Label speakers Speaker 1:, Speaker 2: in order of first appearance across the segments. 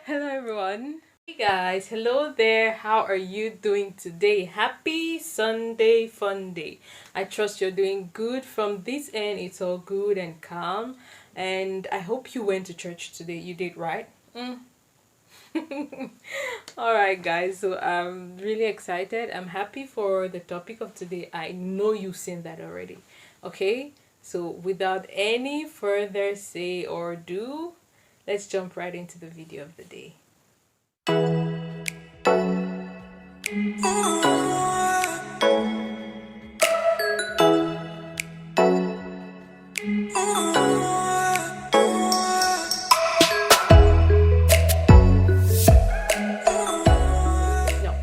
Speaker 1: Hello everyone. Hey guys, hello there. How are you doing today? Happy Sunday fun day. I trust you're doing good. From this end, it's all good and calm. And I hope you went to church today. You did, right? Alright guys, so I'm really excited. I'm happy for the topic of today. I know you've seen that already. Okay? So without any further say or do, let's jump right into the video of the day. Now,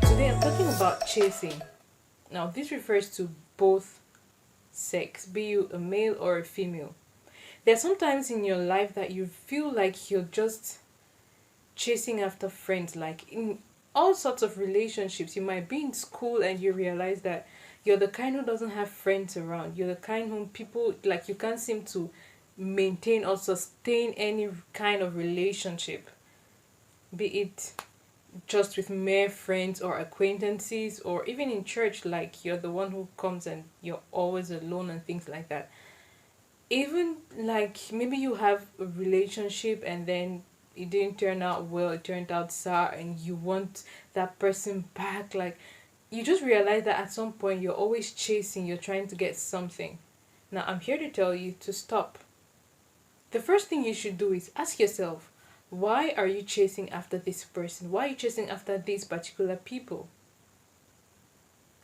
Speaker 1: today I'm talking about chasing. Now, this refers to both sex, be you a male or a female. There's sometimes in your life that you feel like you're just chasing after friends, like in all sorts of relationships. You might be in school and you realize that you're the kind who doesn't have friends around. You're the kind whom people like you can't seem to maintain or sustain any kind of relationship, be it just with mere friends or acquaintances, or even in church, like you're the one who comes and you're always alone and things like that. Even like maybe you have a relationship and then it didn't turn out well, it turned out sour, and you want that person back. Like you just realize that at some point you're always chasing, you're trying to get something. Now I'm here to tell you to stop. The first thing you should do is ask yourself, why are you chasing after this person? Why are you chasing after these particular people?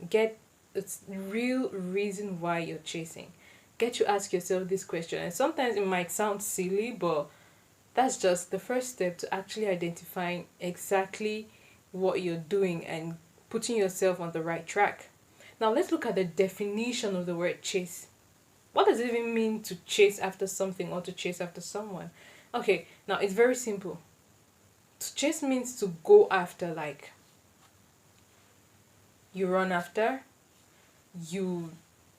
Speaker 1: Get the real reason why you're chasing. Get to ask yourself this question. And sometimes it might sound silly, but that's just the first step to actually identifying exactly what you're doing and putting yourself on the right track. Now let's look at the definition of the word chase. What does it even mean to chase after something or to chase after someone? Okay, now it's very simple. To chase means to go after, like you run after, you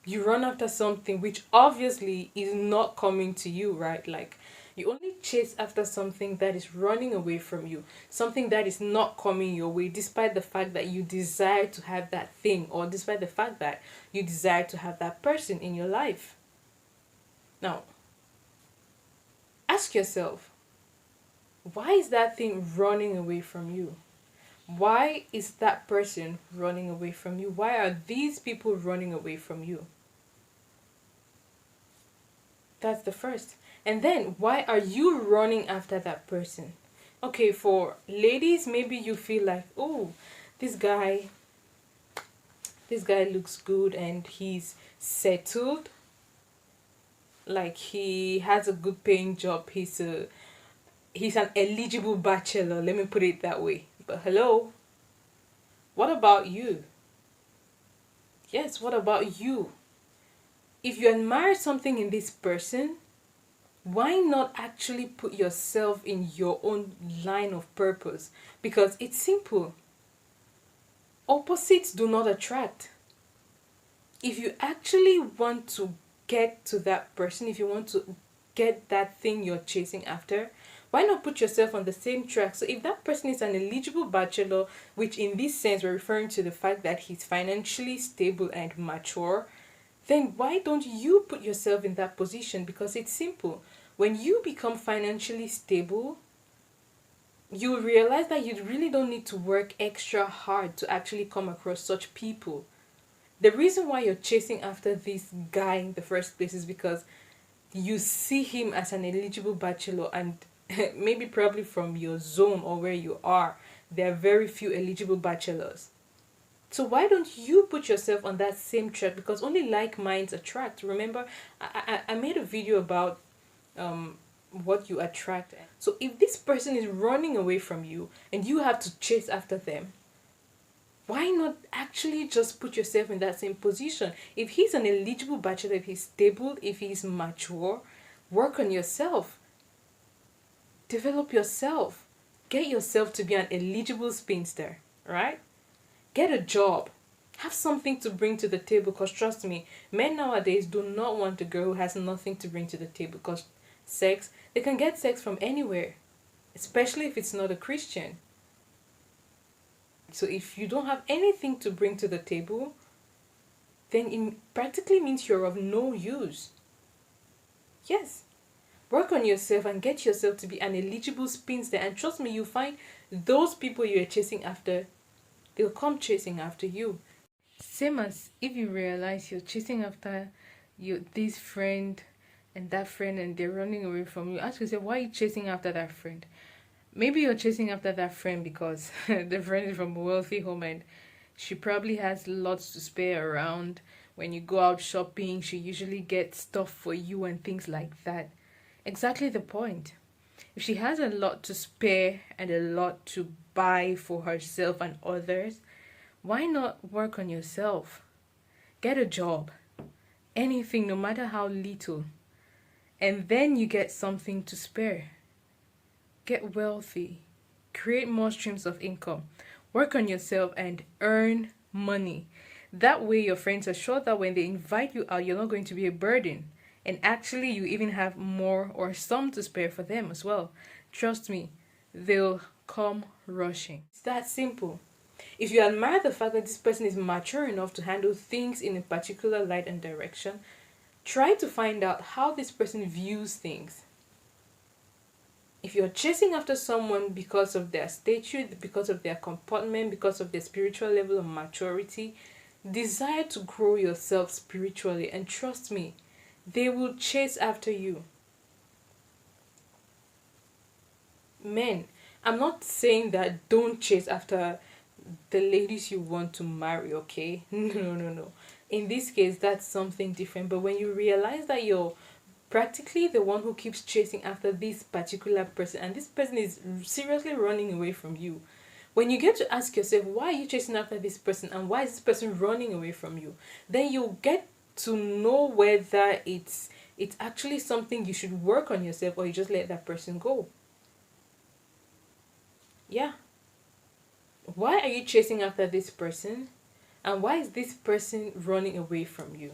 Speaker 1: you run after something which obviously is not coming to you, right? Like you only chase after something that is running away from you, something that is not coming your way, despite the fact that you desire to have that thing, or despite the fact that you desire to have that person in your life. Now, ask yourself, why is that thing running away from you? Why is that person running away from you? Why are these people running away from you? That's the first. And then, why are you running after that person? Okay, for ladies, maybe you feel like, oh, this guy, this guy looks good and he's settled. Like he has a good paying job. He's an eligible bachelor. Let me put it that way. But hello, what about you? Yes, what about you? If you admire something in this person, why not actually put yourself in your own line of purpose? Because it's simple. Opposites do not attract. If you actually want to get to that person, if you want to get that thing you're chasing after, why not put yourself on the same track? So if that person is an eligible bachelor, which in this sense we're referring to the fact that he's financially stable and mature, then why don't you put yourself in that position? Because it's simple. When you become financially stable, you realize that you really don't need to work extra hard to actually come across such people. The reason why you're chasing after this guy in the first place is because you see him as an eligible bachelor, and maybe probably from your zone or where you are, there are very few eligible bachelors. So why don't you put yourself on that same track? Because only like minds attract. Remember, I made a video about what you attract. So if this person is running away from you and you have to chase after them, why not actually just put yourself in that same position? If he's an eligible bachelor, if he's stable, if he's mature, work on yourself. Develop yourself. Get yourself to be an eligible spinster, right? Get a job. Have something to bring to the table, because trust me, men nowadays do not want a girl who has nothing to bring to the table, because sex, they can get sex from anywhere, especially if it's not a Christian. So if you don't have anything to bring to the table, then it practically means you're of no use. Yes. Work on yourself and get yourself to be an eligible spinster, and trust me, you find those people you're chasing after, they'll come chasing after you. Same as if you realize you're chasing after this friend and that friend and they're running away from you. Ask yourself, why are you chasing after that friend? Maybe you're chasing after that friend because the friend is from a wealthy home and she probably has lots to spare around. When you go out shopping, she usually gets stuff for you and things like that. Exactly the point. If she has a lot to spare and a lot to buy for herself and others, why not work on yourself? Get a job, anything, no matter how little, and then you get something to spare. Get wealthy, create more streams of income, work on yourself, and earn money. That way, your friends are sure that when they invite you out, you're not going to be a burden. And actually, you even have more or some to spare for them as well. Trust me, they'll come rushing. It's that simple. If you admire the fact that this person is mature enough to handle things in a particular light and direction, try to find out how this person views things. If you're chasing after someone because of their stature, because of their comportment, because of their spiritual level of maturity, desire to grow yourself spiritually, and trust me, they will chase after you. Men, I'm not saying that don't chase after the ladies you want to marry, okay? No. In this case, that's something different. But when you realize that you're practically the one who keeps chasing after this particular person and this person is seriously running away from you, when you get to ask yourself, why are you chasing after this person and why is this person running away from you, then you get to know whether it's actually something you should work on yourself or you just let that person go. Yeah. Why are you chasing after this person? And why is this person running away from you?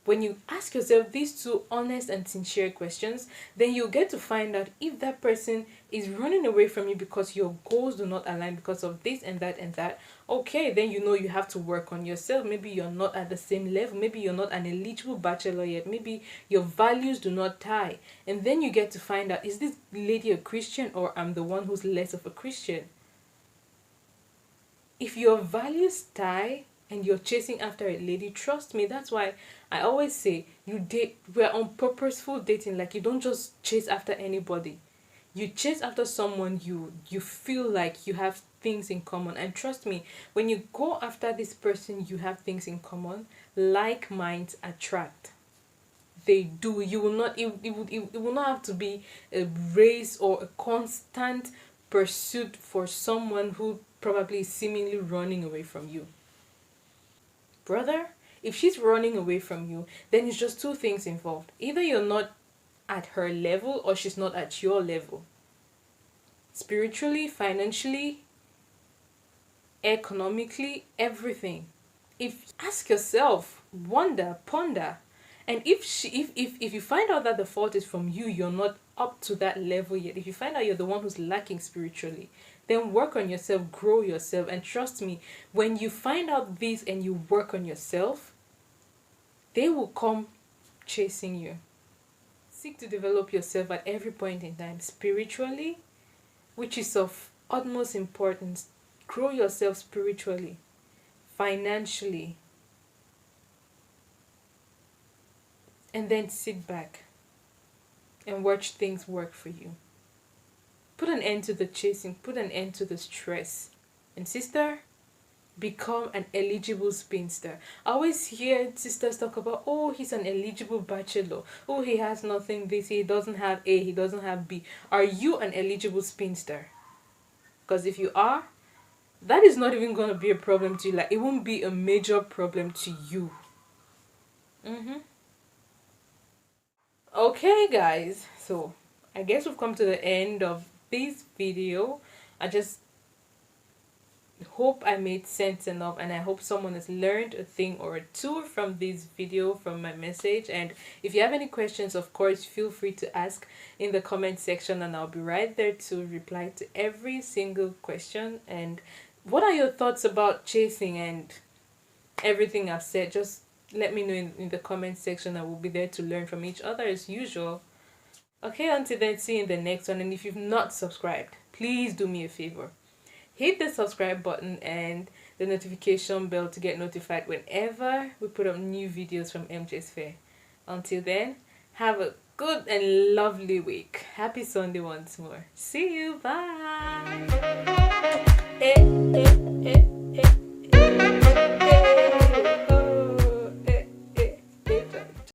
Speaker 1: When you ask yourself these two honest and sincere questions, then you get to find out if that person is running away from you because your goals do not align because of this and that and that. Okay, then you know you have to work on yourself. Maybe you're not at the same level. Maybe you're not an eligible bachelor yet. Maybe your values do not tie. And then you get to find out, is this lady a Christian or I'm the one who's less of a Christian? If your values tie and you're chasing after a lady, trust me, that's why I always say we're on purposeful dating. Like, you don't just chase after anybody. You chase after someone you feel like you have things in common. And trust me, when you go after this person you have things in common, like minds attract. They do. You will not it will not have to be a race or a constant pursuit for someone who probably is seemingly running away from you. Brother, if she's running away from you, then it's just two things involved. Either you're not at her level or she's not at your level. Spiritually, financially, economically, everything. If ask yourself, wonder, ponder, and if you find out that the fault is from you, you're not up to that level yet. If you find out you're the one who's lacking spiritually, then work on yourself, grow yourself, and trust me, when you find out this and you work on yourself, they will come chasing you. Seek to develop yourself at every point in time, spiritually, which is of utmost importance. Grow yourself spiritually, financially, and then sit back and watch things work for you. Put an end to the chasing, put an end to the stress. And sister, become an eligible spinster. I always hear sisters talk about, oh, he's an eligible bachelor. Oh, he has nothing this, he doesn't have A, he doesn't have B. Are you an eligible spinster? Because if you are, that is not even going to be a problem to you. Like, it won't be a major problem to you. Okay, guys, so I guess we've come to the end of this video. I just hope I made sense enough, and I hope someone has learned a thing or two from this video, from my message. And if you have any questions, of course, feel free to ask in the comment section, and I'll be right there to reply to every single question. And what are your thoughts about chasing and everything I've said? Just let me know in the comment section. I will be there to learn from each other as usual. Okay, until then, see you in the next one. And if you've not subscribed, please do me a favor. Hit the subscribe button and the notification bell to get notified whenever we put up new videos from MJ's Fair. Until then, have a good and lovely week. Happy Sunday once more. See you. Bye.